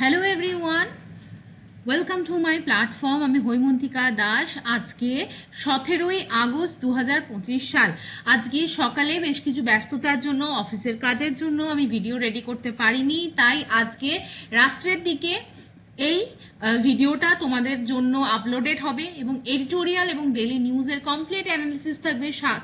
Hello everyone, welcome to my platform. আমি হৈমন্তিকা দাস। আজকে 17ই August 2025 সাল। আজকে সকালে বেশ কিছু ব্যস্ততার জন্য, অফিসের কাজের জন্য আমি ভিডিও রেডি করতে পারিনি, তাই আজকে রাত্রের দিকে এই ভিডিওটা তোমাদের জন্য আপলোডেড হবে এবং এডিটোরিয়াল এবং ডেইলি নিউজের কমপ্লিট অ্যানালিসিস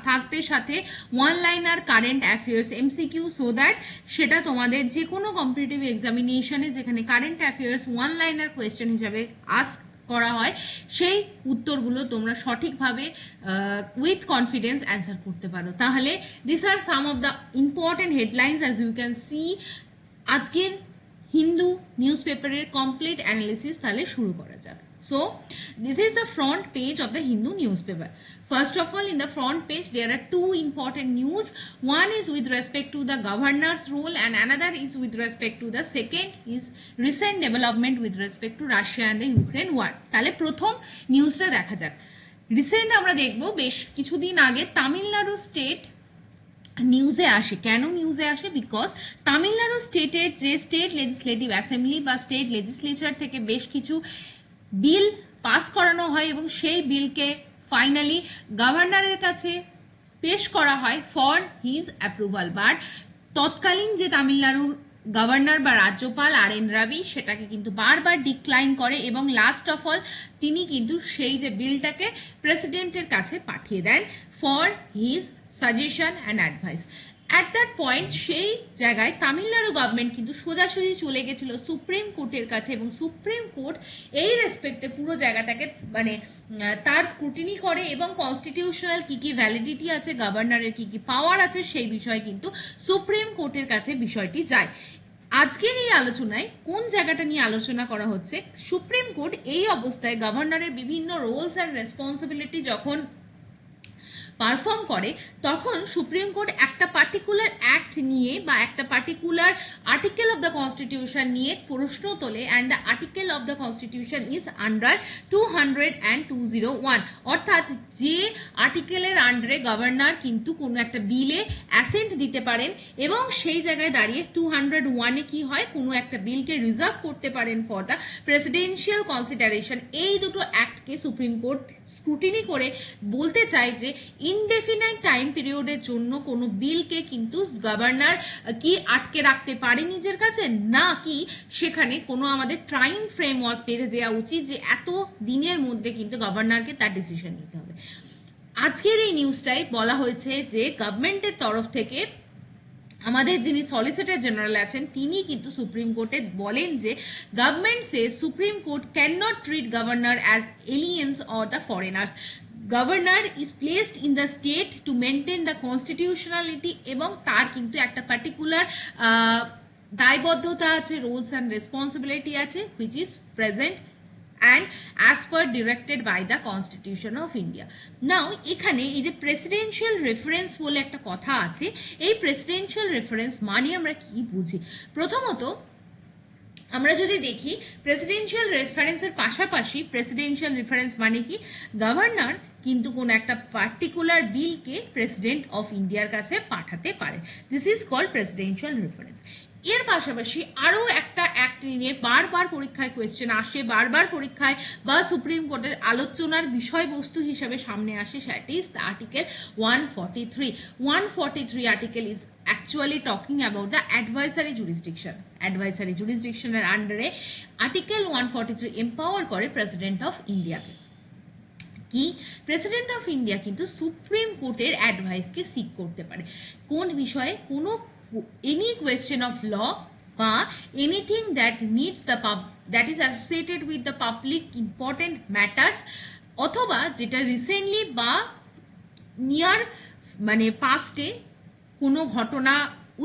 থাকবে সাথে one liner current affairs MCQ, so that সেটা তোমাদের যে কোনো কম্পিটিটিভ এক্সামিনেশনে যেখানে current affairs one liner question হিসাবে আস্ক করা হয় সেই উত্তরগুলো তোমরা সঠিকভাবে উইথ কনফিডেন্স অ্যান্সার করতে পারো। তাহলে these are some of the important headlines as you can see. আজকের হিন্দু নিউজপেপারের কমপ্লিট অ্যানালিসিস তাহলে শুরু করা যাক। So this is the front page of the Hindu newspaper. First of all, in the front page there are two important news. One is with respect to the governor's role and another is with respect to the second is recent development with respect to Russia and the Ukraine war. তাহলে প্রথম নিউজটা দেখা যাক। Recent আমরা দেখব বেশ কিছুদিন আগে তামিলনাড়ু স্টেট নিউজে আসে। কেন নিউজে আসে? বিকজ তামিলনাড়ু স্টেটের যে স্টেট লেজিসলেটিভ অ্যাসেম্বলি বা স্টেট লেজিসলেচার থেকে বেশ কিছু বিল পাস করানো হয় এবং সেই বিলকে ফাইনালি গভর্নরের কাছে পেশ করা হয় ফর হিজ অ্যাপ্রুভাল। বাট তৎকালীন যে তামিলনাড়ুর গভর্নর বা রাজ্যপাল আর.এন. রাবি সেটাকে কিন্তু বারবার ডিক্লাইন করে এবং লাস্ট অফ অল তিনি কিন্তু সেই যে বিলটাকে প্রেসিডেন্টের কাছে পাঠিয়ে দেন for his suggestion and advice. At that point সেই জায়গায় তামিলনাড়ু গভর্নমেন্ট কিন্তু সোজাসুজি চলে গেছিল সুপ্রিম কোর্টের কাছে এবং সুপ্রিম কোর্ট এই রেসপেক্টে পুরো জায়গাটাকে মানে তার স্ক্রুটিনি করে এবং কনস্টিটিউশনাল কি কি ভ্যালিডিটি আছে, গভর্নরের কি কি পাওয়ার আছে সেই বিষয়ে কিন্তু সুপ্রিম কোর্টের কাছে বিষয়টি যায়। আজকের এই আলোচনায় কোন জায়গাটা নিয়ে আলোচনা করা হচ্ছে? সুপ্রিম কোর্ট এই অবস্থায় গভর্নরের বিভিন্ন রোলস অ্যান্ড রেসপন্সিবিলিটি যখন পারফর্ম করে তখন সুপ্রিম কোর্ট একটা পার্টিকুলার অ্যাক্ট নিয়ে বা একটা particular article of the constitution নিয়ে প্রশ্ন তোলে and the article of the constitution is under 200 অর্থাৎ যে আর্টিকেলের আন্ডারে গভর্নর কিন্তু কোনো একটা বিলে অ্যাসেন্ট দিতে পারেন এবং সেই জায়গায় দাঁড়িয়ে 201-এ কি হয়, কোনো একটা বিলকে রিজার্ভ করতে পারেন ফর দ্য প্রেসিডেন্সিয়াল কনসিডারেশন। এই দুটো অ্যাক্টকে সুপ্রিম কোর্ট স্ক্রুটিনি করে বলতে চায় যে ইনডেফিনাইট টাইম পিরিয়ডের জন্য কোনো বিলকে কিন্তু গভর্নর কি আটকে রাখতে পারে নিজের কাছে, না কি সেখানে কোনো আমাদের টাইম ফ্রেমওয়ার্ক পেতে দেওয়া উচিত যে এত দিনের মধ্যে কিন্তু গভর্নরকে তার ডিসিশন নিতে হবে। আজকের এই নিউজটাই বলা হয়েছে যে গভর্নমেন্টের তরফ থেকে আমাদের যিনি সলিসিটর জেনারেল আছেন তিনি কিন্তু সুপ্রিম কোর্টে বলেন যে government say supreme court can not treat governor as aliens or the foreigners. Governor is placed in the state to maintain the constitutionality এবং তার কিন্তু একটা পার্টিকুলার দায়বদ্ধতা আছে, রোলস অ্যান্ড রেসপন্সিবিলিটি আছে which is present and as per directed by the Constitution of India. Now এখানে এই যে প্রেসিডেন্সিয়াল রেফারেন্স বলে একটা কথা আছে, এই প্রেসিডেন্সিয়াল রেফারেন্স মানে আমরা কি বুঝি? প্রথমত আমরা যদি দেখি প্রেসিডেন্সিয়াল রেফারেন্সের পাশাপাশি প্রেসিডেন্সিয়াল রেফারেন্স মানে কি, গভর্নর কিন্তু কোন একটা পার্টিকুলার বিলকে প্রেসিডেন্ট অফ ইন্ডিয়ার কাছে পাঠাতে পারে। This is called presidential reference. এর পাশাপাশি আরও একটা অ্যাক্ট নিয়ে বারবার পরীক্ষায় কোয়েশ্চেন আসে, বারবার পরীক্ষায় বা সুপ্রিম কোর্টের আলোচনার বিষয়বস্তু হিসাবে সামনে আসে, সেটি is the article 143. 143 article is actually talking about the advisory jurisdiction. Advisory jurisdiction এর আন্ডারে আর্টিকেল 143 এম্পাওয়ার করে প্রেসিডেন্ট অফ ইন্ডিয়াকে। কি প্রেসিডেন্ট অফ ইন্ডিয়া কিন্তু সুপ্রিম কোর্টের অ্যাডভাইসকে সিক করতে পারে কোন বিষয়ে? কোনো এনি কোয়েশ্চেন অফ ল বা anything that needs the that is associated with the public important matters, অথবা যেটা রিসেন্টলি বা নিয়ার মানে পাস্টে কোনো ঘটনা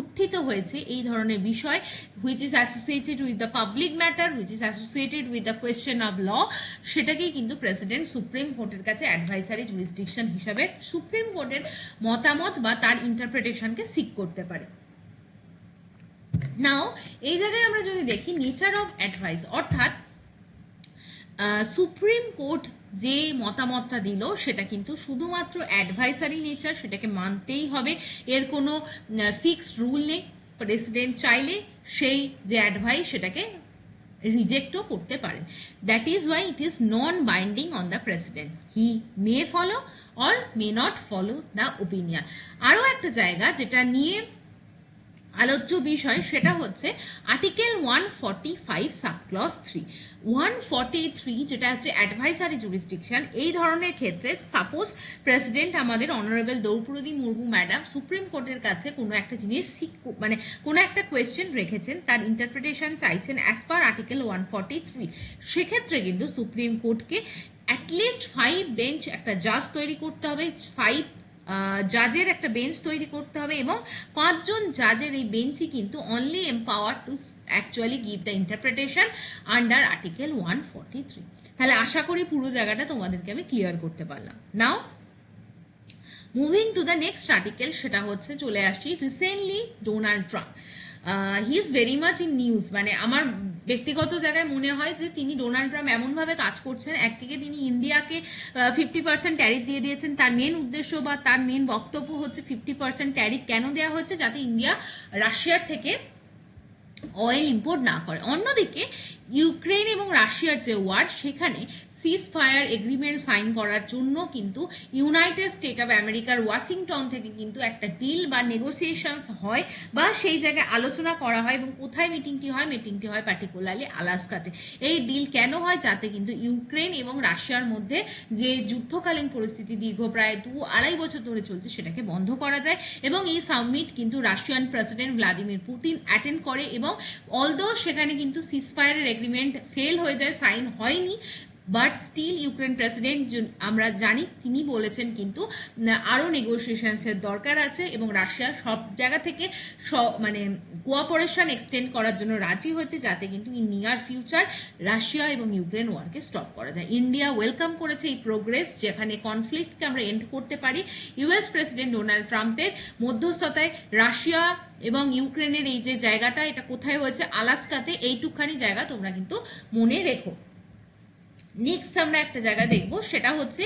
উত্থিত হয়েছে এই ধরনের বিষয় which is associated with the public matter, which is associated with the question of law, সেটাকেই কিন্তু প্রেসিডেন্ট সুপ্রিম কোর্টের কাছে অ্যাডভাইসারি জুরিসডিকশন হিসাবে সুপ্রিম কোর্টের মতামত বা তার ইন্টারপ্রিটেশনকে সিক করতে পারে। নাও এই জায়গায় আমরা যদি দেখি নেচার অফ অ্যাডভাইস, অর্থাৎ সুপ্রিম কোর্ট যে মতামতটা দিল সেটা কিন্তু শুধুমাত্র অ্যাডভাইসারি নেচার, সেটাকে মানতেই হবে, এর কোনো ফিক্সড রুল নেই। প্রেসিডেন্ট চাইলে সেই যে অ্যাডভাইস সেটাকে রিজেক্টও করতে পারেন। That is why it is non binding on the president, he May follow or may not follow the opinion. আরও একটা জায়গা যেটা নিয়ে আলোচ্য বিষয় সেটা হচ্ছে আর্টিকেল 145 সাবক্লজ 3। 143 যেটা হচ্ছে অ্যাডভাইসারি জুরিসডিকশন, এই ধরনের ক্ষেত্রে সাপোজ প্রেসিডেন্ট আমাদের honourable Droupadi Murmu madam supreme কোর্টের কাছে কোনো একটা জিনিস মানে কোনো একটা কোয়েশ্চেন রেখেছেন, তার ইন্টারপ্রিটেশন চাইছেন অ্যাজ পার আর্টিকেল 143, সেক্ষেত্রে কিন্তু সুপ্রিম কোর্টকে অ্যাটলিস্ট 5 বেঞ্চ একটা জাজ তৈরি করতে হবে, 5 জাজের একটা বেঞ্চ তৈরি করতে হবে, এবং 5 জন জাজের এই বেঞ্চই কিন্তু only empower to actually give the interpretation under article 143। তাহলে আশা করি পুরো জায়গাটা তোমাদেরকে আমি ক্লিয়ার করতে পারলাম। নাও moving to the next article, সেটা হচ্ছে চলে আসি recently Donald Trump. He is very much in news. মানে আমার ব্যক্তিগত জায়গায় মনে হয় যে তিনি ডোনাল্ড ট্রাম্প এমনভাবে কাজ করছেন, একদিকে তিনি ইন্ডিয়াকে 50% ট্যারিফ দিয়ে দিয়েছেন, তার মেন উদ্দেশ্য বা তার মেন বক্তব্য হচ্ছে 50% ট্যারিফ কেন দেওয়া হচ্ছে, যাতে ইন্ডিয়া রাশিয়ার থেকে অয়েল ইম্পোর্ট না করে। অন্যদিকে ইউক্রেন এবং রাশিয়ার যে ওয়ার, সেখানে সিজ ফায়ার এগ্রিমেন্ট সাইন করার জন্য কিন্তু ইউনাইটেড স্টেট অফ আমেরিকার ওয়াশিংটন থেকে কিন্তু একটা ডিল বা নেগোসিয়েশনস হয়, বা সেই জায়গায় আলোচনা করা হয়। এবং কোথায় মিটিংটি হয়? মিটিংটি হয় পার্টিকুলারলি আলাস্কাতে। এই ডিল কেন হয়? যাতে কিন্তু ইউক্রেন এবং রাশিয়ার মধ্যে যে যুদ্ধকালীন পরিস্থিতি দীর্ঘ প্রায় 2-2.5 বছর ধরে চলছে, সেটাকে বন্ধ করা যায়। এবং এই সামিট কিন্তু Russian president Vladimir Putin attend করে, এবং অলদো সেখানে কিন্তু সিজ ফায়ারের এগ্রিমেন্ট ফেল হয়ে যায়, সাইন হয়নি, বাট স্টিল ইউক্রেন প্রেসিডেন্ট আমরা জানি তিনি বলেছেন কিন্তু আরও নেগোসিয়েশনসের দরকার আছে, এবং রাশিয়া সব জায়গা থেকে মানে কোঅপারেশন এক্সটেন্ড করার জন্য রাজি হয়েছে, যাতে কিন্তু ইন নিয়ার ফিউচার রাশিয়া এবং ইউক্রেন ওয়ারকে স্টপ করা যায়। ইন্ডিয়া ওয়েলকাম করেছে এই প্রোগ্রেস, যেখানে কনফ্লিক্টকে আমরা এন্ড করতে পারি। ইউএস প্রেসিডেন্ট ডোনাল্ড ট্রাম্পের মধ্যস্থতায় রাশিয়া এবং ইউক্রেনের এই যে জায়গাটা, এটা কোথায় হয়েছে? আলাস্কাতে। এইটুকখানি জায়গা তোমরা কিন্তু মনে রেখো। নেক্সট আমরা একটা জায়গা দেখব, সেটা হচ্ছে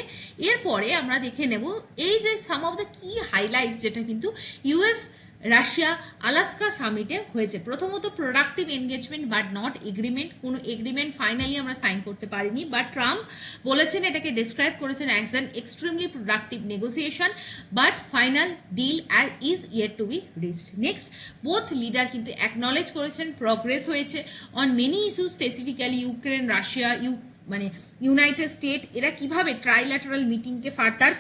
এরপরে আমরা দেখে নেব এই যে some of the key highlights যেটা কিন্তু ইউএস রাশিয়া আলাস্কা সামিটে হয়েছে। প্রথমত productive engagement but not agreement. কোনো এগ্রিমেন্ট ফাইনালি আমরা সাইন করতে পারিনি, বাট ট্রাম্প বলেছেন, এটাকে ডিসক্রাইব করেছেন as an extremely productive negotiation, but final deal is yet to be reached. Next, both leader কিন্তু অ্যাকনলেজ করেছেন প্রগ্রেস হয়েছে on many issue, specifically Ukraine, Russia, মানে ইউনাইটেড স্টেট, এরা কিভাবে ট্রাইল্যাটারাল মিটিংকে ফার্দার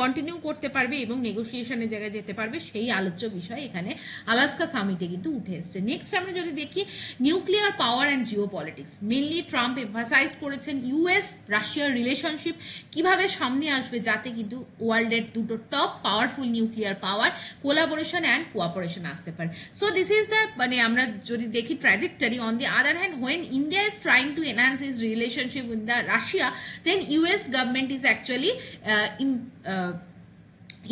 কন্টিনিউ করতে পারবে এবং নেগোসিয়েশনের জায়গায় যেতে পারবে, সেই আলোচ্য বিষয় এখানে আলাস্কা সামিটে কিন্তু উঠে এসছে। নেক্সট আমরা যদি দেখি nuclear power and geopolitics, mainly Trump emphasise করেছেন ইউএস রাশিয়ার রিলেশনশিপ কিভাবে সামনে আসবে, যাতে কিন্তু ওয়ার্ল্ডের দুটো top powerful nuclear power collaboration and cooperation আসতে পারে। সো দিস ইজ দ্য, মানে আমরা যদি দেখি trajectory, on the other hand when India is trying to enhance is relationship with the Russia, then US government is actually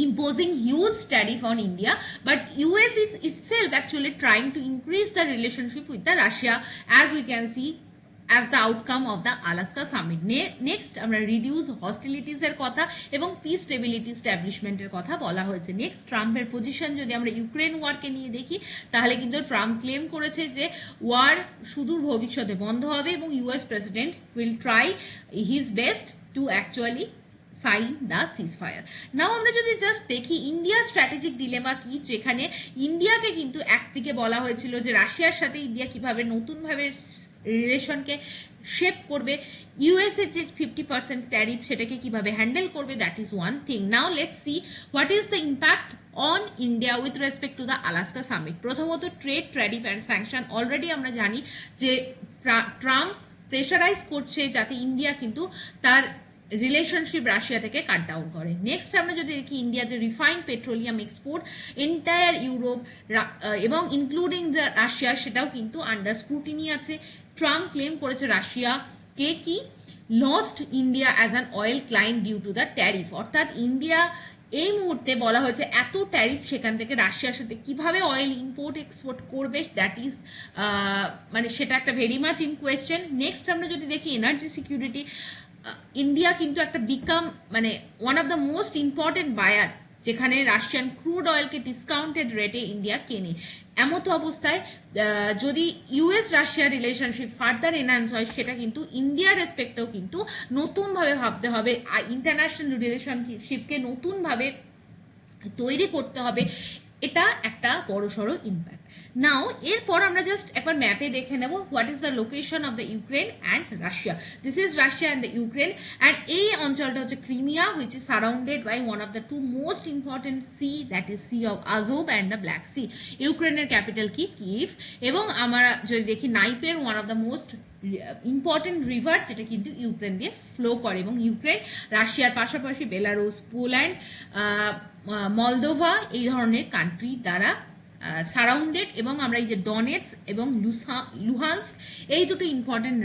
imposing huge tariff on India, but US is itself actually trying to increase the relationship with the Russia, as we can see as the outcome of the Alaska summit. Next আমরা reduce হস্টিলিটিস এর কথা এবং piece stability এস্টাবলিশমেন্টের কথা বলা হয়েছে। Next, ট্রাম্পের position যদি আমরা ইউক্রেন ওয়ারকে নিয়ে দেখি, তাহলে কিন্তু ট্রাম্প ক্লেম করেছে যে ওয়ার সুদূর ভবিষ্যতে বন্ধ হবে, এবং US president will try his best to actually sign the ceasefire. Now আমরা যদি জাস্ট দেখি ইন্ডিয়া স্ট্র্যাটেজিক ডিলেমা কি, যেখানে ইন্ডিয়াকে কিন্তু একদিকে বলা হয়েছিল যে রাশিয়ার সাথে ইন্ডিয়া কিভাবে নতুনভাবে রিলেশনকে শেপ করবে, ইউএস এর যে 50% ট্যারিফ সেটাকে কিভাবে হ্যান্ডেল করবে, that is one thing. Now let's see what is the impact on India with respect to the Alaska summit. প্রথমত trade, tariff and sanction. Already আমরা জানি যে ট্রাম্প প্রেশারাইজ করছে যাতে ইন্ডিয়া কিন্তু তার রিলেশনশিপ রাশিয়া থেকে কাট ডাউন করে। নেক্সট আমরা যদি দেখি ইন্ডিয়া যে refined petroleum export entire Europe এবং ইনক্লুডিং দ্য রাশিয়া, সেটাও কিন্তু আন্ডার স্ক্রুটিনি আছে। ট্রাম্প ক্লেম করেছে রাশিয়াকে কি lost India as an oil client due to the tariff, অর্থাৎ ইন্ডিয়া এই মুহূর্তে বলা হয়েছে এত ট্যারিফ, সেখান থেকে রাশিয়ার সাথে কিভাবে অয়েল ইম্পোর্ট এক্সপোর্ট করবে, দ্যাট ইজ মানে সেটা একটা very much in question. Next আমরা যদি দেখি এনার্জি সিকিউরিটি, ইন্ডিয়া কিন্তু একটা বিকাম মানে one of the most important buyer যেখানে রাশিয়ান ক্রুড অয়েলকে ডিসকাউন্টেড রেটে ইন্ডিয়া কেনে। এমতো অবস্থায় যদি ইউএস রাশিয়ার রিলেশনশিপ ফার্দার এনহ্যান্স হয়, সেটা কিন্তু ইন্ডিয়ার রেসপেক্টেও কিন্তু নতুনভাবে ভাবতে হবে, ইন্টারন্যাশনাল রিলেশনশিপকে নতুনভাবে তৈরি করতে হবে। এটা একটা বড়সড় ইম্প্যাক্ট। নাও এরপর আমরা জাস্ট একবার ম্যাপে দেখে নেব what is the location of the Ukraine and Russia. This is Russia and the Ukraine, and এই অঞ্চলটা হচ্ছে Crimea, which is surrounded by one of the two most important sea, that is Sea of Azov and the Black Sea. ইউক্রেনের capital কি? Kyiv. এবং আমরা যদি দেখি Dnieper one of the most important river, যেটা কিন্তু ইউক্রেন দিয়ে flow করে, এবং ইউক্রেন রাশিয়ার পাশাপাশি বেলারুস, পোল্যান্ড, মলদোভা এই ধরনের কান্ট্রি দ্বারা সারাউন্ডেড। এবং আমরা এই যে ডনেটস এবং লুহান্স্ক এই দুটো ইম্পর্টেন্ট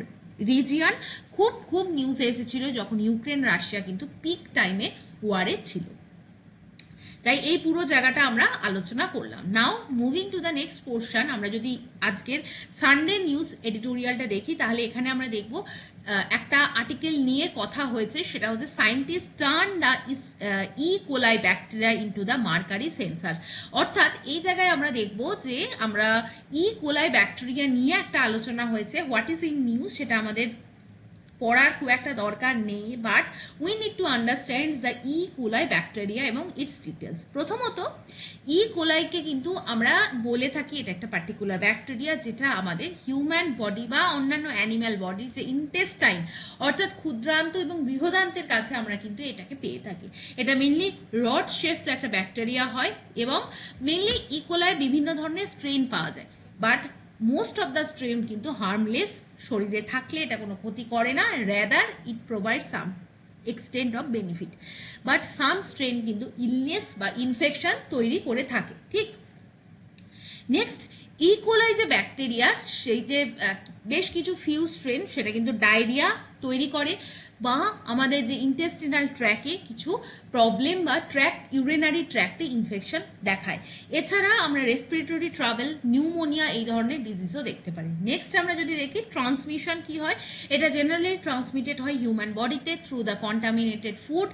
রিজিয়ন খুব খুব নিউজে এসেছিল যখন ইউক্রেন রাশিয়া কিন্তু পিক টাইমে ওয়ারে ছিল। তাই এই পুরো জায়গাটা আমরা আলোচনা করলাম। নাও moving to the next portion, আমরা যদি আজকের সানডে নিউজ এডিটোরিয়ালটা দেখি, তাহলে এখানে আমরা দেখব একটা আর্টিকেল নিয়ে কথা হয়েছে, সেটা হচ্ছে scientist turn the E coli bacteria into the mercury sensor. অর্থাৎ এই জায়গায় আমরা দেখব যে আমরা ই কোলাই ব্যাকটেরিয়া নিয়ে একটা আলোচনা হয়েছে। হোয়াট ইজ ইন নিউজ সেটা আমাদের পড়ার খুব একটা দরকার নেই, but we need to understand the E coli bacteria এবং ইটস ডিটেলস। প্রথমত ই কোলাইকে কিন্তু আমরা বলে থাকি এটা একটা পার্টিকুলার ব্যাকটেরিয়া, যেটা আমাদের হিউম্যান বডি বা অন্যান্য অ্যানিম্যাল বডির যে ইন্টেস্টাইন অর্থাৎ ক্ষুদ্রান্ত এবং বৃহদান্তের কাছে আমরা কিন্তু এটাকে পেয়ে থাকি। এটা মেনলি রড শেপস একটা ব্যাকটেরিয়া হয়, এবং মেনলি ই কোলাইয়ের বিভিন্ন ধরনের স্ট্রেন পাওয়া যায়, but most of the strain কিন্তু হার্মলেস, শরীরে থাকলে এটা কোনো ক্ষতি করে না, rather it provide some extent of benefit, but some strain কিন্তু ইলনেস বা ইনফেকশন তৈরি করে থাকে। ঠিক নেক্সট, ই কোলাই যে ব্যাকটেরিয়া, সেই যে বেশ কিছু ফিউ স্ট্রেন সেটা কিন্তু ডায়রিয়া তৈরি করে, বা আমাদের যে ইন্টেস্টিনাল ট্র্যাকে কিছু প্রবলেম বা ইউরিনারি ট্র্যাক্টে ইনফেকশন দেখায়। এছাড়া আমরা রেসপিরেটরি ট্রাভেল, নিউমোনিয়া এই ধরনের ডিজিজও দেখতে পারি। নেক্সট আমরা যদি দেখি ট্রান্সমিশন কি হয়, এটা জেনারেলি ট্রান্সমিটেড হয় হিউম্যান বডিতে through the contaminated food,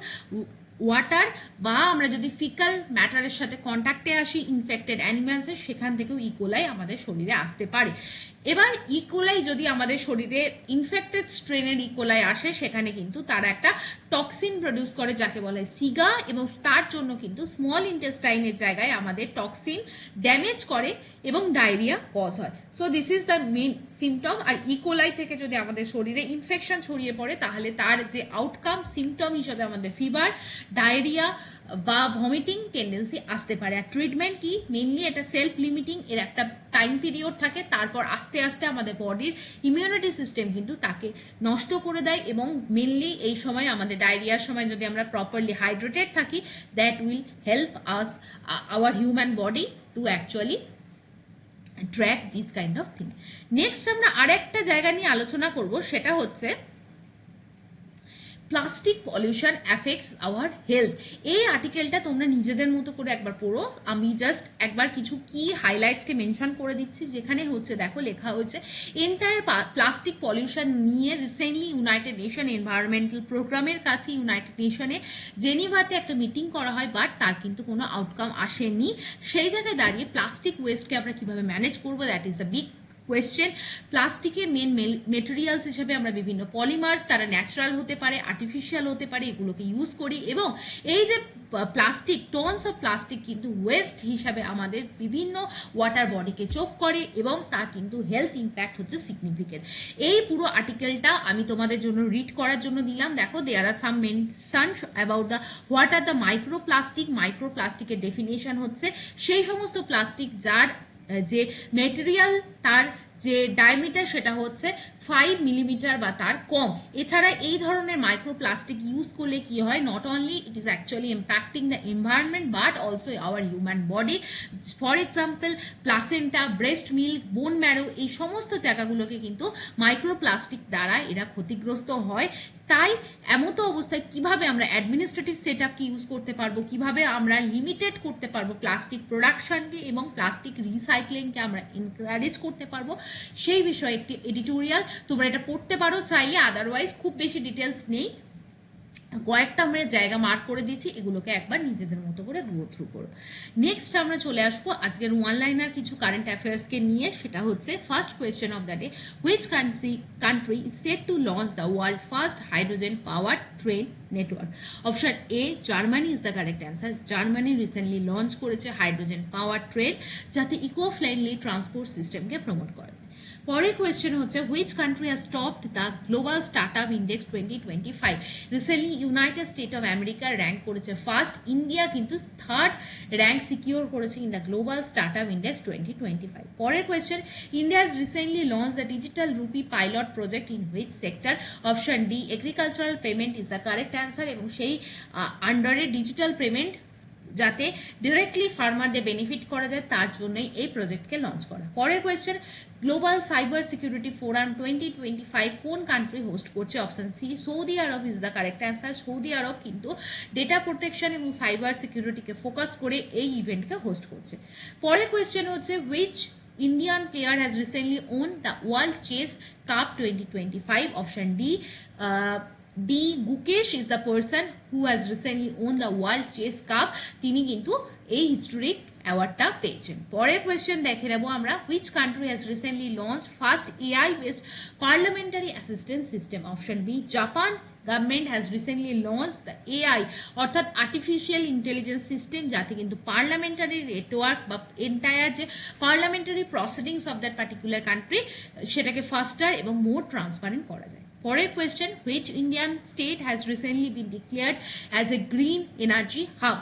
water, বা আমরা যদি ফিকাল ম্যাটারের সাথে কন্ট্যাক্টে আসি ইনফেক্টেড অ্যানিমালসের, সেখান থেকেও ইকোলাই আমাদের শরীরে আসতে পারে। এবার ইকোলাই যদি আমাদের শরীরে ইনফেক্টেড স্ট্রেনের ইকোলাই আসে, সেখানে কিন্তু তারা একটা টক্সিন প্রডিউস করে যাকে বলে সিগা, এবং তার জন্য কিন্তু স্মল ইন্টেস্টাইনের জায়গায় আমাদের টক্সিন ড্যামেজ করে এবং ডায়রিয়া কজ হয়। So this is the main symptom. আর ইকোলাই থেকে যদি আমাদের শরীরে ইনফেকশন ছড়িয়ে পড়ে, তাহলে তার যে আউটকাম সিমটম হিসেবে আমাদের ফিভার, ডায়রিয়া বা ভমিটিং টেন্ডেন্সি আসতে পারে। আর ট্রিটমেন্ট কি? মেইনলি এটা সেলফ লিমিটিং, এর একটা টাইম পিরিয়ড থাকে, তারপর আস্তে আস্তে আমাদের বডির ইমিউনিটি সিস্টেম কিন্তু তাকে নষ্ট করে দেয়, এবং মেইনলি এই সময় আমাদের ডায়রিয়ার সময় যদি আমরা প্রপারলি হাইড্রেটেড থাকি, that will help us our human body to actually track this kind of thing. Next আমরা আরেকটা জায়গা নিয়ে আলোচনা করব, সেটা হচ্ছে plastic pollution affects our health. এই আর্টিকেলটা তোমরা নিজেদের মতো করে একবার পড়ো, আমি জাস্ট একবার কিছু কি হাইলাইটসকে মেনশন করে দিচ্ছি। যেখানে হচ্ছে দেখো লেখা হয়েছে এন্টায়ার প্লাস্টিক পলিউশন নিয়ে রিসেন্টলি ইউনাইটেড নেশন এনভায়রনমেন্টাল প্রোগ্রামের কাছে ইউনাইটেড নেশনে জেনিভাতে একটা মিটিং করা হয়, বাট তার কিন্তু কোনো আউটকাম আসেনি। সেই জায়গায় দাঁড়িয়ে প্লাস্টিক ওয়েস্টকে আমরা কিভাবে ম্যানেজ করবো, that is the big question. প্লাস্টিকের মেন মেটেরিয়ালস হিসেবে আমরা বিভিন্ন পলিমার্স, তারা ন্যাচারাল হতে পারে, আর্টিফিশিয়াল হতে পারে, এগুলোকে ইউজ করি, এবং এই যে প্লাস্টিক, টনস অফ প্লাস্টিক কিন্তু ওয়েস্ট হিসাবে আমাদের বিভিন্ন ওয়াটার বডিকে চোখ করে, এবং তার কিন্তু হেলথ ইম্প্যাক্ট হচ্ছে সিগনিফিকেন্ট। এই পুরো আর্টিকেলটা আমি তোমাদের জন্য রিড করার জন্য দিলাম। দেখো, there are some mentions about the what are the microplastic. মাইক্রোপ্লাস্টিকের ডেফিনেশন হচ্ছে সেই সমস্ত প্লাস্টিক যার যে মেটেরিয়াল, তার যে ডায়ামিটার সেটা হচ্ছে 5 মিলিমিটার বা তার কম। এছাড়া এই ধরনের মাইক্রোপ্লাস্টিক ইউজ করলে কি হয়, not only it is actually impacting the environment, but also hour human body. For example placenta, breast milk, bone marrow, এই সমস্ত জায়গাগুলোকে কিন্তু মাইক্রোপ্লাস্টিক দ্বারা এরা ক্ষতিগ্রস্ত হয়। তাই এমতো অবস্থায় কিভাবে আমরা অ্যাডমিনিস্ট্রেটিভ সেট আপকে ইউজ করতে পারবো, কিভাবে আমরা লিমিটেড করতে পারবো প্লাস্টিক প্রোডাকশনকে এবং প্লাস্টিক রিসাইক্লিংকে আমরা এনকারেজ করতে পারবো, সেই বিষয়ে একটি এডিটোরিয়াল তোমরা এটা পড়তে পারো চাইলে, আদারওয়াইজ খুব বেশি ডিটেলস নেই। কয়েকটা আমরা জায়গা মার্ক করে দিচ্ছি, এগুলোকে একবার নিজেদের মতো করে গো থ্রু করো। নেক্সট আমরা চলে আসবো আজকের ওয়ান লাইনার কিছু কারেন্ট অ্যাফেয়ার্সকে নিয়ে। সেটা হচ্ছে first question of the day, which country is set to launch the world first hydrogen power train network? Option A Germany is the correct answer. Germany recently launch করেছে hydrogen power train, যাতে eco friendly transport সিস্টেমকে promote করে। পরের question হচ্ছে which country has topped the global startup index 2025? Recently United State of America rank করেছে first, India কিন্তু third rank secure করেছে in the global startup index 2025। পরের question, India has recently launch the digital rupee pilot project in which sector? Option D agricultural payment is the correct answer, এবং সেই আন্ডারে digital payment যাতে directly ফার্মারদের benefit করা যায় তার জন্যই এই প্রজেক্টকে লঞ্চ করা। পরের question, global cyber security forum 2025 কোন কান্ট্রি হোস্ট করছে? Option C Saudi Arabia is the correct answer. Saudi আরব কিন্তু ডেটা প্রোটেকশন এবং সাইবার সিকিউরিটিকে ফোকাস করে এই ইভেন্টকে হোস্ট করছে। পরের কোয়েশ্চেন হচ্ছে which Indian player has recently won the World Chess Cup 2025? Option D Gukesh is the person who has recently won the World Chess Cup. তিনি কিন্তু এই হিস্টোরিক অ্যাওয়ার্ডটা পেয়েছেন। পরের কোয়েশ্চেন দেখে নেব আমরা, which country has recently launch first AI based parliamentary assistance system? Option B Japan government has recently launch the AI অর্থাৎ artificial intelligence system, যাতে কিন্তু পার্লামেন্টারি নেটওয়ার্ক বা এন্টায়ার যে parliamentary proceedings of that particular country সেটাকে faster এবং more transparent করা যায়। পরের question, which Indian state has recently been declared as a green energy hub?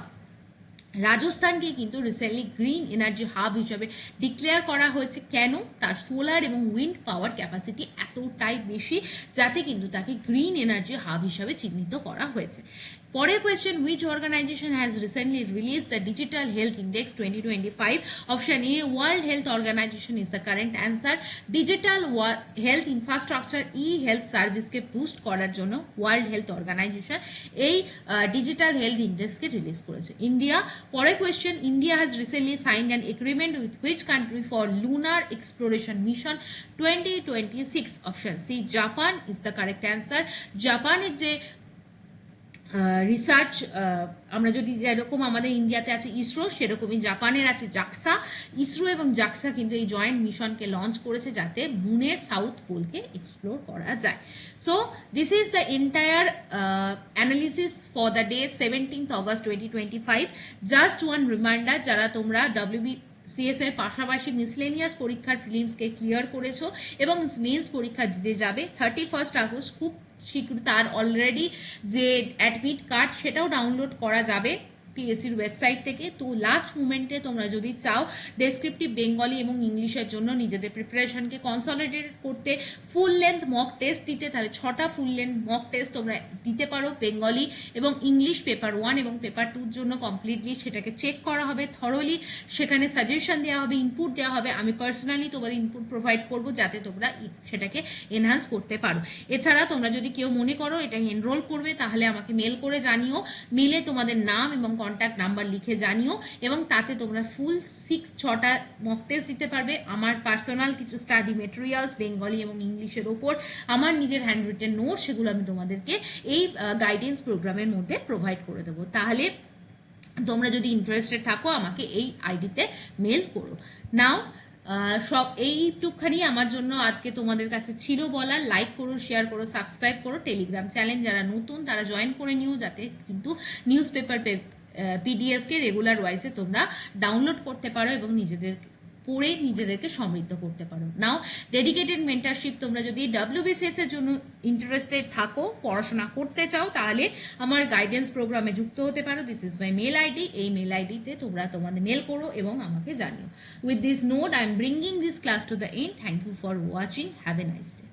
রাজস্থানকে কিন্তু রিসেন্টলি গ্রিন এনার্জি হাব হিসাবে ডিক্লেয়ার করা হয়েছে। কেন? তার সোলার এবং উইন্ড পাওয়ার ক্যাপাসিটি এতটাই বেশি, যাতে কিন্তু তাকে গ্রিন এনার্জি হাব হিসাবে চিহ্নিত করা হয়েছে। পরের question, which organization has recently release the digital health index 2025? Option A World Health Organization is the correct answer. Digital health infrastructure health সার্ভিসকে বুস্ট করার জন্য ওয়ার্ল্ড হেলথ অর্গানাইজেশন এই ডিজিটাল হেলথ ইন্ডেক্সকে রিলিজ করেছে। ইন্ডিয়া। পরের question, India has recently signed an agreement with which country for lunar exploration mission 2026? Option C Japan is the correct answer. জাপানের যে research, আমরা যদি যেরকম আমাদের ইন্ডিয়াতে আছে ইসরো, সেরকমই জাপানের আছে জাক্সা। ইসরো এবং জাক্সা কিন্তু এই জয়েন্ট মিশনকে লঞ্চ করেছে যাতে মুনের সাউথ পোলকে এক্সপ্লোর করা যায়। So this is the entire analysis for the day 17th August 2025। Just one reminder, যারা তোমরা WBCS এর পাশাপাশি মিসলেনিয়াস পরীক্ষার প্রিলিমসকে ক্লিয়ার করেছো এবং মেন্স পরীক্ষা দিতে যাবে 31 আগস্ট, খুব শীঘ্র তার অলরেডি যে অ্যাডমিট কার্ড সেটাও ডাউনলোড করা যাবে পিএসসির ওয়েবসাইট থেকে। তো লাস্ট মুমেন্টে তোমরা যদি চাও ডেসক্রিপটিভ বেঙ্গলি এবং ইংলিশের জন্য নিজেদের প্রিপারেশনকে কনসলিডেট করতে, ফুল লেন্থ মক টেস্ট দিতে, তাহলে 6টা ফুল লেন্থ মক টেস্ট তোমরা দিতে পারো বেঙ্গলি এবং ইংলিশ পেপার 1 এবং পেপার 2-র জন্য কমপ্লিটলি সেটাকে চেক করা হবে থরলি, সেখানে সাজেশন দেওয়া হবে, ইনপুট দেওয়া হবে। আমি পার্সোনালি তোমাদের ইনপুট প্রোভাইড করবো যাতে তোমরা সেটাকে এনহান্স করতে পারো। এছাড়া তোমরা যদি কেউ মনে করো এটা এনরোল করবে, তাহলে আমাকে মেল করে জানিও, মেলে তোমাদের নাম এবং কন্ট্যাক্ট নাম্বার লিখে জানিও, এবং তাতে তোমরা ফুল 6-6টা মক টেস্ট দিতে পারবে। আমার পার্সোনাল কিছু স্টাডি মেটেরিয়ালস বেঙ্গলি এবং ইংলিশের ওপর, আমার নিজের হ্যান্ড রিটেন নোট, সেগুলো আমি তোমাদেরকে এই গাইডেন্স প্রোগ্রামের মধ্যে প্রোভাইড করে দেবো। তাহলে তোমরা যদি ইন্টারেস্টেড থাকো আমাকে এই আইডিতে মেল করো। নাও সব এইটুকখানি আমার জন্য আজকে তোমাদের কাছে ছিল বলার। লাইক করো, শেয়ার করো, সাবস্ক্রাইব করো। টেলিগ্রাম চ্যানেল যারা নতুন তারা জয়েন করে নিও, যাতে কিন্তু নিউজ পেপার পিডিএফকে রেগুলার ওয়াইজে তোমরা ডাউনলোড করতে পারো এবং নিজেদের পড়ে নিজেদেরকে সমৃদ্ধ করতে পারো। নাও ডেডিকেটেড মেন্টারশিপ, তোমরা যদি WBCS এর জন্য ইন্টারেস্টেড থাকো, পড়াশোনা করতে চাও, তাহলে আমার গাইডেন্স প্রোগ্রামে যুক্ত হতে পারো। This is my mail ID. এই মেল আইডিতে তোমরা তোমাদের মেল করো এবং আমাকে জানিও। With this note I am bringing this class to the end. Thank you for watching. Have a nice day.